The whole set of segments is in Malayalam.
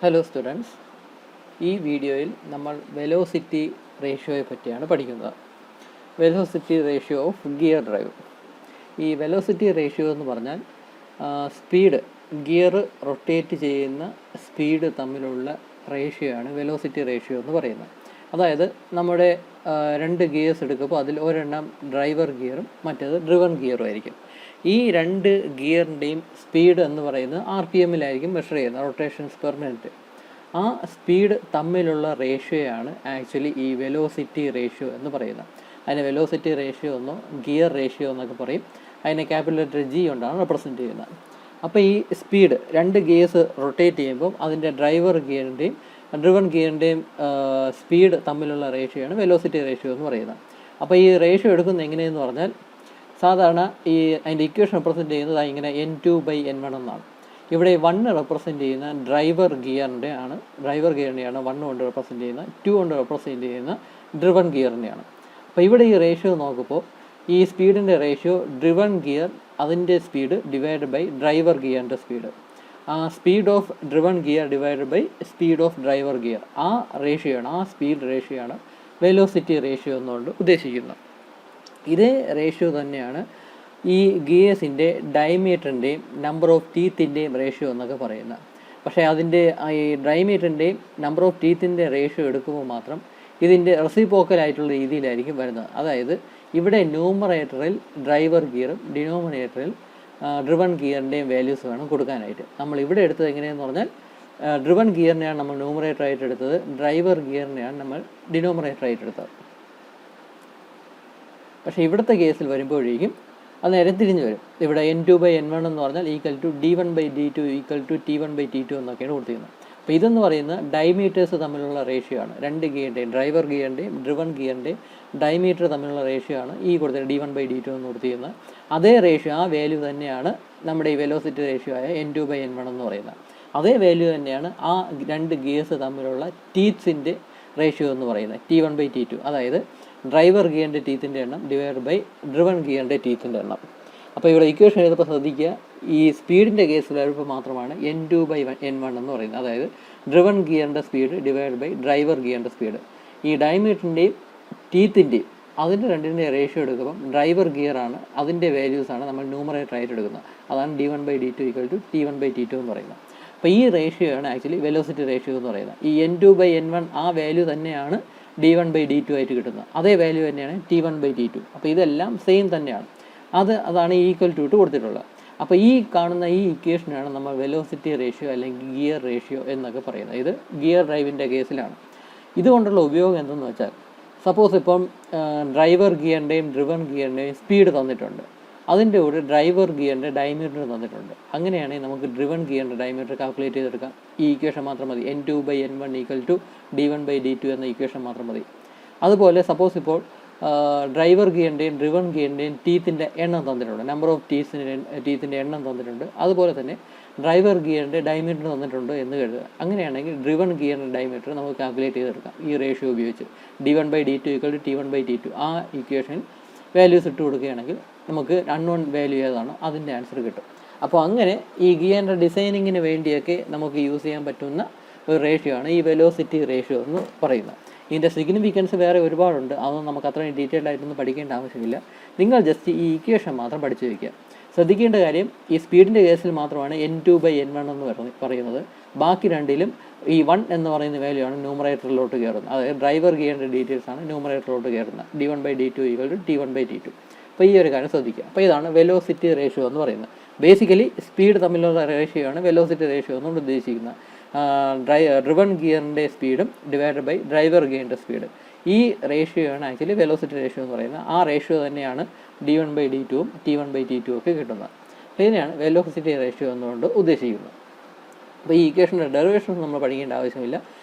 ഹലോ സ്റ്റുഡൻസ്, ഈ വീഡിയോയിൽ നമ്മൾ വെലോസിറ്റി റേഷ്യോയെ പറ്റിയാണ് പഠിക്കുന്നത്. Velocity ratio of gear drive. ഈ വെലോസിറ്റി റേഷ്യോ എന്ന് പറഞ്ഞാൽ സ്പീഡ്, ഗിയർ റൊട്ടേറ്റ് ചെയ്യുന്ന സ്പീഡ് തമ്മിലുള്ള റേഷ്യോയാണ് വെലോസിറ്റി റേഷ്യോ എന്ന് പറയുന്നത്. അതായത് നമ്മുടെ രണ്ട് ഗിയേഴ്സ് എടുക്കുമ്പോൾ അതിൽ ഒരെണ്ണം ഡ്രൈവർ ഗിയറും മറ്റേത് ഡ്രിവൺ ഗിയറും ആയിരിക്കും. ഈ രണ്ട് ഗിയറിൻ്റെയും സ്പീഡ് എന്ന് പറയുന്നത് RPM-ലായിരിക്കും മെഷർ ചെയ്യുന്നത്, റൊട്ടേഷൻസ് പെർ മിനിറ്റ്. ആ സ്പീഡ് തമ്മിലുള്ള റേഷ്യോയാണ് ആക്ച്വലി ഈ വെലോസിറ്റി റേഷ്യോ എന്ന് പറയുന്നത്. അതിനെ വെലോസിറ്റി റേഷ്യോ എന്നോ ഗിയർ റേഷ്യോ എന്നൊക്കെ പറയും. അതിനെ ക്യാപിറ്റൽ ലെറ്റർ G കൊണ്ടാണ് റെപ്രസെൻറ്റ് ചെയ്യുന്നത്. അപ്പോൾ ഈ സ്പീഡ്, രണ്ട് ഗിയേഴ്സ് റൊട്ടേറ്റ് ചെയ്യുമ്പോൾ അതിൻ്റെ ഡ്രൈവർ ഗിയറിൻ്റെയും ഡ്രിവൺ ഗിയറിൻ്റെയും സ്പീഡ് തമ്മിലുള്ള റേഷ്യോയാണ് വെലോസിറ്റി റേഷ്യോ എന്ന് പറയുന്നത്. അപ്പോൾ ഈ റേഷ്യോ എടുക്കുന്നത് എങ്ങനെയെന്ന് പറഞ്ഞാൽ, സാധാരണ ഈ അതിൻ്റെ ഇക്വേഷൻ റെപ്രസെൻറ്റ് ചെയ്യുന്നത് ഇങ്ങനെ N2/N1 എന്നാണ്. ഇവിടെ 1 റെപ്രസെൻറ്റ് ചെയ്യുന്ന ഡ്രൈവർ ഗിയറിൻ്റെയാണ് 1 കൊണ്ട് റെപ്രസെൻറ്റ് ചെയ്യുന്ന, 2 കൊണ്ട് റെപ്രസെൻറ്റ് ചെയ്യുന്ന ഡ്രിവൺ ഗിയറിൻ്റെയാണ്. അപ്പോൾ ഇവിടെ ഈ റേഷ്യോ നോക്കുമ്പോൾ ഈ സ്പീഡിൻ്റെ റേഷ്യോ ഡ്രിവൺ ഗിയർ അതിൻ്റെ സ്പീഡ് ഡിവൈഡ് ബൈ ഡ്രൈവർ ഗിയറിൻ്റെ speed, speed of driven gear divide by speed of driver gear, ആ റേഷ്യോയാണ്, ആ സ്പീഡ് റേഷ്യോയാണ് വെലോസിറ്റി റേഷ്യോ എന്നുകൊണ്ട് ഉദ്ദേശിക്കുന്നത്. ഇതേ റേഷ്യോ തന്നെയാണ് ഈ ഗിയേഴ്സിൻ്റെ ഡയമീറ്ററിൻ്റെയും നമ്പർ ഓഫ് ടീത്തിൻ്റെയും റേഷ്യോ എന്നൊക്കെ പറയുന്നത്. പക്ഷേ അതിൻ്റെ ഈ ഡയമീറ്ററിൻ്റെയും നമ്പർ ഓഫ് ടീത്തിൻ്റെ റേഷ്യോ എടുക്കുമ്പോൾ മാത്രം ഇതിൻ്റെ റെസിപ്രോക്കലായിട്ടുള്ള രീതിയിലായിരിക്കും വരുന്നത്. അതായത് ഇവിടെ ന്യൂമറേറ്ററിൽ ഡ്രൈവർ ഗിയറും ഡിനോമിനേറ്ററിൽ ഡ്രിവൺ ഗിയറിൻ്റെയും വാല്യൂസ് വേണം കൊടുക്കാനായിട്ട്. നമ്മൾ ഇവിടെ എടുത്തത് എങ്ങനെയെന്ന് പറഞ്ഞാൽ, ഡ്രിവൺ ഗിയറിനെയാണ് നമ്മൾ ന്യൂമറേറ്ററായിട്ട് എടുത്തത്, ഡ്രൈവർ ഗിയറിനെയാണ് നമ്മൾ ഡിനോമിനേറ്ററായിട്ട് എടുത്തത്. പക്ഷേ ഇവിടുത്തെ കേസിൽ വരുമ്പോഴേക്കും അത് നേരെ തിരിഞ്ഞ് വരും. ഇവിടെ N2/N1 എന്ന് പറഞ്ഞാൽ equal to D1/D2 equal to T1/T2 എന്നൊക്കെയാണ് കൊടുത്തിരുന്നത്. അപ്പോൾ ഇതെന്ന് പറയുന്നത് ഡയമീറ്റേഴ്സ് തമ്മിലുള്ള റേഷ്യോ ആണ്. രണ്ട് ഗിയറിൻ്റെയും ഡ്രൈവർ ഗിയറിൻ്റെയും ഡ്രിവൺ ഗിയറിൻ്റെയും ഡയമീറ്റർ തമ്മിലുള്ള റേഷ്യോ ആണ് ഈ കൊടുത്തത് D1/D2 എന്ന് കൊടുത്തിരുന്നത്. അതേ റേഷ്യോ, ആ വാല്യൂ തന്നെയാണ് നമ്മുടെ ഈ വെലോസിറ്റി റേഷ്യോ ആയ N2/N1 എന്ന് പറയുന്നത്. അതേ വാല്യൂ തന്നെയാണ് ആ രണ്ട് ഗിയേഴ്സ് തമ്മിലുള്ള ടീത്ത്സിൻ്റെ റേഷ്യോ എന്ന് പറയുന്നത്, T1/T2. അതായത് ഡ്രൈവർ ഗിയറിൻ്റെ ടീത്തിൻ്റെ എണ്ണം ഡിവൈഡ് ബൈ ഡ്രിവൺ ഗിയറിൻ്റെ ടീത്തിൻ്റെ എണ്ണം. അപ്പോൾ ഇവിടെ ഇക്വേഷൻ എഴുതുമ്പോൾ ശ്രദ്ധിക്കുക, ഈ സ്പീഡിൻ്റെ കേസിൽ വരുമ്പോൾ മാത്രമാണ് N2/N1 എന്ന് പറയുന്നത്. അതായത് ഡ്രിവൺ ഗിയറിൻ്റെ സ്പീഡ് ഡിവൈഡ് ബൈ ഡ്രൈവർ ഗിയറിൻ്റെ സ്പീഡ്. ഈ ഡയമീറ്ററിൻ്റെയും ടീത്തിൻ്റെയും അതിൻ്റെ രണ്ടിൻ്റെ റേഷ്യോ എടുക്കുമ്പം ഡ്രൈവർ ഗിയറാണ്, അതിൻ്റെ വാല്യൂസാണ് നമ്മൾ ന്യൂമറേറ്ററായിട്ട് എടുക്കുന്നത്. അതാണ് D1/D2 ഈക്വൽ ടു T1/T2 എന്ന് പറയുന്നത്. അപ്പോൾ ഈ റേഷ്യോ ആണ് ആക്ച്വലി വെലോസിറ്റി റേഷ്യോ എന്ന് പറയുന്നത്. ഈ N2/N1 ആ വാല്യൂ തന്നെയാണ് D1/D2 ആയിട്ട് കിട്ടുന്നത്. അതേ വാല്യൂ തന്നെയാണ് T1/T2. അപ്പോൾ ഇതെല്ലാം സെയിം തന്നെയാണ്. അതാണ് ഈക്വൽ ടു കൊടുത്തിട്ടുള്ളത്. അപ്പോൾ ഈ കാണുന്ന ഈ ഇക്വേഷനാണ് നമ്മൾ വെലോസിറ്റി റേഷ്യോ അല്ലെങ്കിൽ ഗിയർ റേഷ്യോ എന്നൊക്കെ പറയുന്നത്. ഇത് ഗിയർ ഡ്രൈവിൻ്റെ കേസിലാണ്. ഇതുകൊണ്ടുള്ള ഉപയോഗം എന്തെന്ന് വെച്ചാൽ, സപ്പോസ് ഇപ്പം ഡ്രൈവർ ഗിയറിൻ്റെയും ഡ്രിവൺ ഗിയറിൻ്റെയും സ്പീഡ് തന്നിട്ടുണ്ട്, അതിൻ്റെ കൂടെ ഡ്രൈവർ ഗിയറിൻ്റെ ഡയമീറ്റർ തന്നിട്ടുണ്ട്. അങ്ങനെയാണെങ്കിൽ നമുക്ക് ഡ്രിവൺ ഗിയറിൻ്റെ ഡയമീറ്റർ കാൽക്കുലേറ്റ് ചെയ്തെടുക്കാം. ഈ ഇക്വേഷൻ മാത്രം മതി, N2/N1 ഈക്വൽ ടു D1/D2 എന്ന ഇക്വേഷൻ മാത്രം മതി. അതുപോലെ സപ്പോസ് ഇപ്പോൾ ഡ്രൈവർ ഗിയറിൻ്റെയും ഡ്രിവൺ ഗിയറിൻ്റെയും ടീത്തിൻ്റെ എണ്ണം തന്നിട്ടുണ്ട്, നമ്പർ ഓഫ് ടീത്തിൻ്റെ എണ്ണം തന്നിട്ടുണ്ട്. അതുപോലെ തന്നെ ഡ്രൈവർ ഗിയറിൻ്റെ ഡയമീറ്റർ തന്നിട്ടുണ്ട് എന്ന് കരുതുക. അങ്ങനെയാണെങ്കിൽ ഡ്രിവൺ ഗിയറിൻ്റെ ഡയമീറ്റർ നമുക്ക് കാൽക്കുലേറ്റ് ചെയ്തെടുക്കാം ഈ റേഷ്യോ ഉപയോഗിച്ച്. D1/D2 ഈക്വൽ ടു T1/T2 ആ ഇക്വേഷനിൽ വാല്യൂസ് ഇട്ട് കൊടുക്കുകയാണെങ്കിൽ നമുക്ക് അൺനോൺ വാല്യൂ ഏതാണോ അതിൻ്റെ ആൻസർ കിട്ടും. അപ്പോൾ അങ്ങനെ ഈ ഗിയറിൻ്റെ ഡിസൈനിങ്ങിന് വേണ്ടിയൊക്കെ നമുക്ക് യൂസ് ചെയ്യാൻ പറ്റുന്ന ഒരു റേഷ്യോ ആണ് ഈ വെലോസിറ്റി റേഷ്യോ എന്ന് പറയുന്നത്. ഇതിൻ്റെ സിഗ്നിഫിക്കൻസ് വേറെ ഒരുപാടുണ്ട്, അതൊന്നും നമുക്ക് അത്രയും ഡീറ്റെയിൽഡ് ആയിട്ടൊന്നും പഠിക്കേണ്ട ആവശ്യമില്ല. നിങ്ങൾ ജസ്റ്റ് ഈ ഇക്വേഷൻ മാത്രം പഠിച്ചു വയ്ക്കുക. ശ്രദ്ധിക്കേണ്ട കാര്യം, ഈ സ്പീഡിൻ്റെ കേസിൽ മാത്രമാണ് N2/N1 എന്ന് പറയുന്നത്. ബാക്കി രണ്ടിലും ഈ 1 എന്ന് പറയുന്ന വാല്യൂ ആണ് ന്യൂമറേറ്ററിലോട്ട് കയറുന്നത്. അതായത് ഡ്രൈവർ ഗിയറിൻ്റെ ഡീറ്റെയിൽസ് ആണ് ന്യൂമറേറ്ററിലോട്ട് കയറുന്നത്, D1/D2 ഈക്വൽ ടു T1/T2. അപ്പോൾ ഈ ഒരു കാര്യം ശ്രദ്ധിക്കുക. അപ്പോൾ ഇതാണ് വെലോസിറ്റി റേഷ്യോ എന്ന് പറയുന്നത്. ബേസിക്കലി സ്പീഡ് തമ്മിലുള്ള റേഷ്യോ ആണ് വെലോസിറ്റി റേഷ്യോ എന്നുകൊണ്ട് ഉദ്ദേശിക്കുന്നത്. ഡ്രിവൺ ഗിയറിൻ്റെ സ്പീഡും ഡിവൈഡ് ബൈ ഡ്രൈവർ ഗിയറിൻ്റെ സ്പീഡ്, ഈ റേഷ്യോ ആണ് ആക്ച്വലി വെലോസിറ്റി റേഷ്യോ എന്ന് പറയുന്നത്. ആ റേഷ്യോ തന്നെയാണ് D1/D2 T1/T2 ഒക്കെ കിട്ടുന്നത്. അപ്പോൾ ഇതിനെയാണ് വെലോസിറ്റി റേഷ്യോ എന്നുകൊണ്ട് ഉദ്ദേശിക്കുന്നത്. അപ്പോൾ ഈ ഇക്വേഷൻ്റെ ഡെറിവേഷൻ നമ്മൾ പഠിക്കേണ്ട ആവശ്യമില്ല,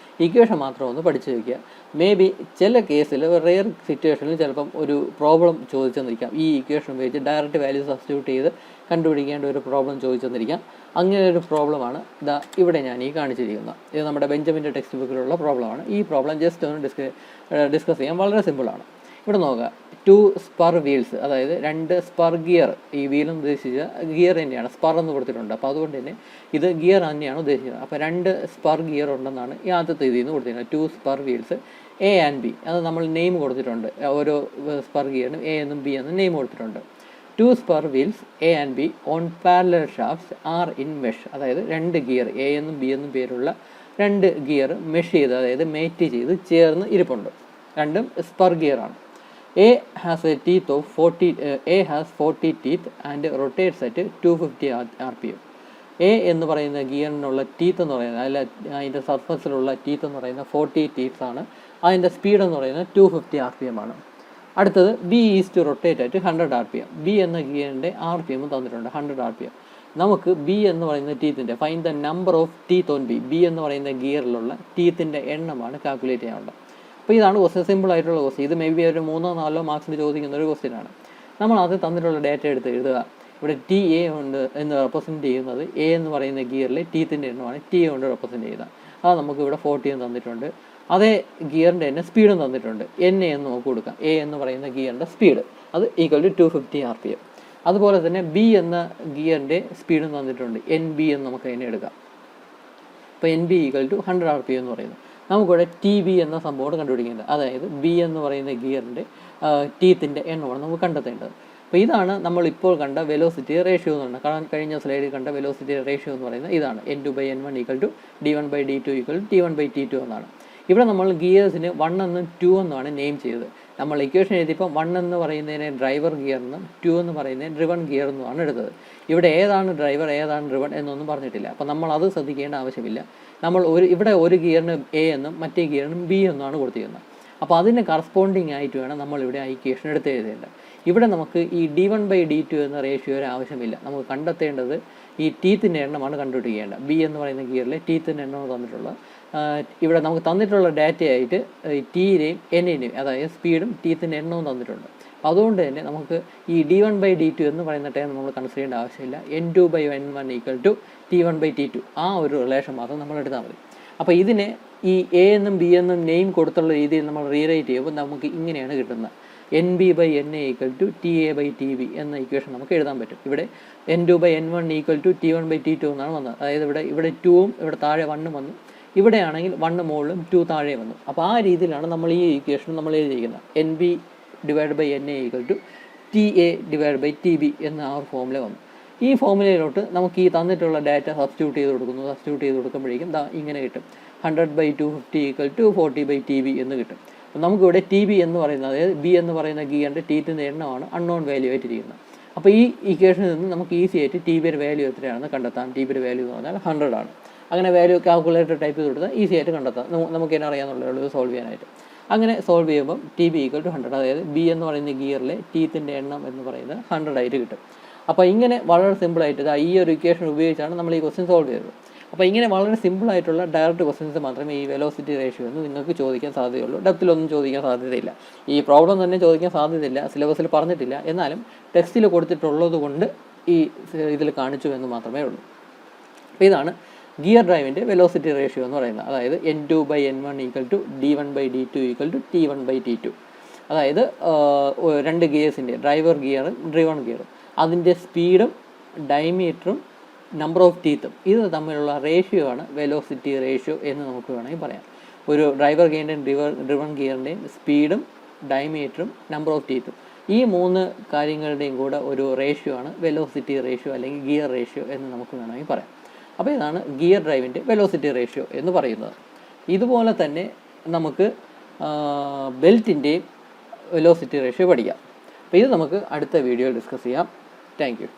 ഇക്വേഷൻ മാത്രം ഒന്ന് പഠിച്ചു വയ്ക്കുക. മേ ബി ചില കേസിൽ, റെയർ സിറ്റുവേഷനിൽ ചിലപ്പം ഒരു പ്രോബ്ലം ചോദിച്ചെന്നിരിക്കാം. ഈ ഇക്വേഷൻ ഉപയോഗിച്ച് ഡയറക്റ്റ് വാല്യൂ സബ്സ്റ്റിറ്റ്യൂട്ട് ചെയ്ത് കണ്ടുപിടിക്കേണ്ട ഒരു പ്രോബ്ലം ചോദിച്ചെന്നിരിക്കാം. അങ്ങനെ ഒരു പ്രോബ്ലമാണ് ഇവിടെ ഞാൻ ഈ കാണിച്ചിരിക്കുന്നത്. ഇത് നമ്മുടെ ബെഞ്ചമിൻ്റെ ടെക്സ്റ്റ് ബുക്കിലുള്ള പ്രോബ്ലമാണ്. ഈ പ്രോബ്ലം ജസ്റ്റ് ഒന്ന് ഡിസ്കസ് ചെയ്യാൻ വളരെ സിമ്പിളാണ്. ഇവിടെ നോക്കുക 2 സ്പർ വീൽസ്, അതായത് 2 സ്പർ ഗിയർ. ഈ വീലെന്ന് ഉദ്ദേശിച്ച ഗിയർ തന്നെയാണ്, സ്പർ എന്ന് കൊടുത്തിട്ടുണ്ട്. അപ്പോൾ അതുകൊണ്ട് തന്നെ ഇത് ഗിയർ തന്നെയാണ് ഉദ്ദേശിക്കുന്നത്. അപ്പോൾ 2 സ്പർ ഗിയർ ഉണ്ടെന്നാണ് ഈ ആദ്യത്തെ ഇതിൽ നിന്ന് കൊടുത്തിരിക്കുന്നത്. 2 spur wheels A and B, അത് നമ്മൾ നെയിം കൊടുത്തിട്ടുണ്ട്. ഓരോ സ്പർ ഗിയറിനും എ എന്നും ബി എന്നും നെയിം കൊടുത്തിട്ടുണ്ട്. 2 spur wheels A and B on parallel shafts are in mesh, അതായത് 2 ഗിയർ എ എന്നും ബി എന്നും പേരുള്ള 2 ഗിയർ മെഷ് ചെയ്ത്, അതായത് മേറ്റ് ചെയ്ത് ചേർന്ന് ഇരിപ്പുണ്ട്. രണ്ടും spur ഗിയറാണ്. A has a teeth of 40. A has 40 teeth and rotates at 250 RPM. A എന്ന് പറയുന്ന ഗിയറിനുള്ള ടീത്ത് എന്ന് പറയുന്നത്, അതിൻ്റെ സർഫസിലുള്ള ടീത്ത് എന്ന് പറയുന്നത് 40 ടീത്ത്സ് ആണ്. അതിൻ്റെ സ്പീഡ് എന്ന് പറയുന്നത് 250 RPM ആണ്. അടുത്തത് B is to rotate at 100 RPM. B എന്ന ഗിയറിൻ്റെ RPM തന്നിട്ടുണ്ട് 100 RPM. നമുക്ക് ബി എന്ന് പറയുന്ന ടീത്തിൻ്റെ find the number of teeth on B. B എന്ന് പറയുന്ന ഗിയറിലുള്ള ടീത്തിൻ്റെ എണ്ണമാണ് കാൽക്കുലേറ്റ് ചെയ്യാനുള്ളത്. അപ്പോൾ ഇതാണ് ക്വസ്റ്റ്യൻ, സിമ്പിൾ ആയിട്ടുള്ള ക്വസ്റ്റ്യൻ. ഇത് മേ ബി ഒരു 3-4 മാർക്സിന് ചോദിക്കുന്ന ഒരു ക്വസ്റ്റ്യനാണ്. നമ്മൾ അത് തന്നിട്ടുള്ള ഡാറ്റ എടുത്ത് എഴുതുക. ഇവിടെ ടി എ കൊണ്ട് എന്ന് റെപ്രസെൻറ്റ് ചെയ്യുന്നത് എ എന്ന് പറയുന്ന ഗിയറിലെ ടീത്തിൻ്റെ എണ്ണമാണ് ടി എ കൊണ്ട് റെപ്രസെൻറ്റ് ചെയ്യുന്നത്. അത് നമുക്ക് ഇവിടെ 40 എന്ന് തന്നിട്ടുണ്ട്. അതേ ഗിയറിൻ്റെ തന്നെ സ്പീഡും തന്നിട്ടുണ്ട്. എൻ എ എന്ന് നമുക്ക് കൊടുക്കാം. എ എന്ന് പറയുന്ന ഗിയറിൻ്റെ സ്പീഡ് അത് ഈക്വൽ ടു 250 RPM. അതുപോലെ തന്നെ ബി എന്ന ഗിയറിൻ്റെ സ്പീഡും തന്നിട്ടുണ്ട്. എൻ ബി എന്ന് നമുക്ക് അതിനെ എടുക്കാം. അപ്പോൾ N B equal to 100 RPM എന്ന് പറയുന്നത്. നമുക്കിവിടെ ടി ബി എന്ന സംഭവം കണ്ടുപിടിക്കേണ്ടത്, അതായത് ബി എന്ന് പറയുന്ന ഗിയറിൻ്റെ ടീത്തിൻ്റെ എണ്ണമാണ് നമുക്ക് കണ്ടെത്തേണ്ടത്. അപ്പോൾ ഇതാണ് നമ്മളിപ്പോൾ കണ്ട വെലോസിറ്റി റേഷ്യോ എന്ന് പറയുന്നത്. കഴിഞ്ഞ സ്ലൈഡിൽ കണ്ട വെലോസിറ്റി റേഷ്യോ എന്ന് പറയുന്നത് ഇതാണ്. N2/N1 equal to D1/D2 equal to T1/T2 എന്നാണ്. ഇവിടെ നമ്മൾ ഗിയേഴ്സിന് 1 എന്നും 2 എന്നുമാണ് നെയിം ചെയ്തത്. നമ്മൾ ഇക്വേഷൻ എഴുതിയപ്പോൾ 1 എന്ന് പറയുന്നതിനെ ഡ്രൈവർ ഗിയർ എന്നും 2 എന്ന് പറയുന്നതിന് ഡ്രിവൺ ഗിയർ എന്നുമാണ് എടുത്തത്. ഇവിടെ ഏതാണ് ഡ്രൈവർ ഏതാണ് ഡ്രിവൺ എന്നൊന്നും പറഞ്ഞിട്ടില്ല. അപ്പോൾ നമ്മൾ അത് ശ്രദ്ധിക്കേണ്ട ആവശ്യമില്ല. നമ്മൾ ഇവിടെ ഒരു ഗിയറിന് എ എന്നും മറ്റേ ഗിയറിനും ബി എന്നുമാണ് കൊടുത്തിരിക്കുന്നത്. അപ്പോൾ അതിന് കറസ്പോണ്ടിങ് ആയിട്ട് വേണം നമ്മളിവിടെ ആ ഇക്വേഷൻ എടുത്ത് എഴുതേണ്ടത്. ഇവിടെ നമുക്ക് ഈ D1/D2 എന്ന റേഷ്യോയുടെ ആവശ്യമില്ല. നമുക്ക് കണ്ടെത്തേണ്ടത് ഈ ടീത്തിൻ്റെ എണ്ണമാണ് കണ്ടുപിടിക്കേണ്ടത്. ബി എന്ന് പറയുന്ന ഗിയറിലെ ടീത്തിൻ്റെ എണ്ണം തന്നിട്ടുള്ളത്. ഇവിടെ നമുക്ക് തന്നിട്ടുള്ള ഡാറ്റയായിട്ട് ടിയിലെയും എന്നിനെയും, അതായത് സ്പീഡും ടീത്തിൻ്റെ എണ്ണവും തന്നിട്ടുണ്ട്. അതുകൊണ്ട് തന്നെ നമുക്ക് ഈ D1/D2 എന്ന് പറയുന്ന ടൈം നമ്മൾ കൺസിഡർ ചെയ്യേണ്ട ആവശ്യമില്ല. N2/N1 ഈക്വൽ ടു T1/T2 ആ ഒരു റിലേഷൻ മാത്രം നമ്മൾ എടുത്താൽ മതി. അപ്പോൾ ഇതിനെ ഈ എ എന്നും ബി എന്നും നെയിം കൊടുത്തുള്ള രീതിയിൽ നമ്മൾ റീറൈറ്റ് ചെയ്യുമ്പോൾ നമുക്ക് ഇങ്ങനെയാണ് കിട്ടുന്നത്. NB/NA ഈക്വൽ ടു TA/TB എന്ന ഇക്വേഷൻ നമുക്ക് എഴുതാൻ പറ്റും. ഇവിടെ N2/N1 ഈക്വൽ ടു T1/T2 എന്നാണ് വന്നത്. അതായത് ഇവിടെ 2ഉം ഇവിടെ താഴെ 1ഉം വന്നു. ഇവിടെയാണെങ്കിൽ 1 മുകളിലും 2 താഴെ വന്നു. അപ്പോൾ ആ രീതിയിലാണ് നമ്മൾ ഈ ഇക്വേഷൻ നമ്മൾ എഴുതിയിരിക്കുന്നത്. NB/NA ഈക്വൽ ടു TA/TB എന്ന ആ ഒരു ഫോമുല വന്നു. ഈ ഫോമുലയിലോട്ട് നമുക്ക് ഈ തന്നിട്ടുള്ള ഡാറ്റ സബ്സ്റ്റിറ്റ്യൂട്ട് ചെയ്ത് കൊടുക്കുമ്പോഴേക്കും ഇങ്ങനെ കിട്ടും. 100/250 ഈക്വൽ ടു 40/TB എന്ന് കിട്ടും. അപ്പോൾ നമുക്കിവിടെ TB എന്ന് പറയുന്നത്, അതായത് ബി എന്ന് പറയുന്ന ഗിയറിൻ്റെ ടീത്തിൻ്റെ എണ്ണമാണ് അൺനോൺ വാല്യൂ ആയിട്ടിരിക്കുന്നത്. അപ്പോൾ ഈ ഇക്വേഷനിൽ നിന്ന് നമുക്ക് ഈസി ആയിട്ട് TBയുടെ വാല്യൂ എത്രയാണെന്ന് കണ്ടെത്താം. TBയുടെ വാല്യൂ എന്ന് പറഞ്ഞാൽ 100 ആണ്. അങ്ങനെ വാല്യൂ കാൽക്കുലേറ്റർ ടൈപ്പ് ചെയ്ത് കൊടുത്താൽ ഈസി ആയിട്ട് കണ്ടെത്താം. നമുക്ക് തന്നെ അറിയാമെന്നുള്ളത് സോൾവ് ചെയ്യാനായിട്ട്. അങ്ങനെ സോൾവ് ചെയ്യുമ്പം TB ഈക്വൽ ടു 100, അതായത് ബി എന്ന് പറയുന്ന ഗിയറിലെ ടീത്തിൻ്റെ എണ്ണം എന്ന് പറയുന്നത് 100 ആയിട്ട് കിട്ടും. അപ്പോൾ ഇങ്ങനെ വളരെ സിമ്പിളായിട്ട് ഈ ഒരു ഇക്വേഷൻ ഉപയോഗിച്ചാണ് നമ്മൾ ഈ ക്വസ്റ്റ്യൻ സോൾവ് ചെയ്തത്. അപ്പോൾ ഇങ്ങനെ വളരെ സിമ്പിളായിട്ടുള്ള ഡയറക്റ്റ് ക്വസ്റ്റ്യൻസ് മാത്രമേ ഈ വെലോസിറ്റി റേഷ്യോ എന്ന് നിങ്ങൾക്ക് ചോദിക്കാൻ സാധ്യതയുള്ളൂ. ഡെപ്തിലൊന്നും ചോദിക്കാൻ സാധ്യതയില്ല. ഈ പ്രോബ്ലം തന്നെ ചോദിക്കാൻ സാധ്യതയില്ല. സിലബസിൽ പറഞ്ഞിട്ടില്ല. എന്നാലും ടെക്സ്റ്റിൽ കൊടുത്തിട്ടുള്ളത് കൊണ്ട് ഈ ഇതിൽ കാണിച്ചു എന്ന് മാത്രമേ ഉള്ളൂ. അപ്പോൾ ഇതാണ് ഗിയർ ഡ്രൈവിൻ്റെ വെലോസിറ്റി റേഷ്യോ എന്ന് പറയുന്നത്. അതായത് N2/N1 equal to D1/D2 equal to T1/T2. അതായത് 2 ഗിയേഴ്സിൻ്റെ ഡ്രൈവർ ഗിയറും ഡ്രിവൺ ഗിയറും അതിൻ്റെ സ്പീഡും ഡയമീറ്ററും നമ്പർ ഓഫ് ടീത്തും ഇത് തമ്മിലുള്ള റേഷ്യോ ആണ് വെലോസിറ്റി റേഷ്യോ എന്ന് നമുക്ക് വേണമെങ്കിൽ പറയാം. ഒരു ഡ്രൈവർ ഗിയറിൻ്റെയും ഡ്രിവൺ ഗിയറിൻ്റെയും സ്പീഡും ഡയമീറ്ററും നമ്പർ ഓഫ് ടീത്തും ഈ 3 കാര്യങ്ങളുടെയും കൂടെ ഒരു റേഷ്യോ ആണ് വെലോസിറ്റി റേഷ്യോ അല്ലെങ്കിൽ ഗിയർ റേഷ്യോ എന്ന് നമുക്ക് വേണമെങ്കിൽ പറയാം. അപ്പോൾ ഇതാണ് ഗിയർ ഡ്രൈവിൻ്റെ വെലോസിറ്റി റേഷ്യോ എന്ന് പറയുന്നത്. ഇതുപോലെ തന്നെ നമുക്ക് ബെൽറ്റിൻ്റെയും വെലോസിറ്റി റേഷ്യോ പഠിക്കാം. അപ്പോൾ ഇത് നമുക്ക് അടുത്ത വീഡിയോയിൽ ഡിസ്കസ് ചെയ്യാം. Thank you.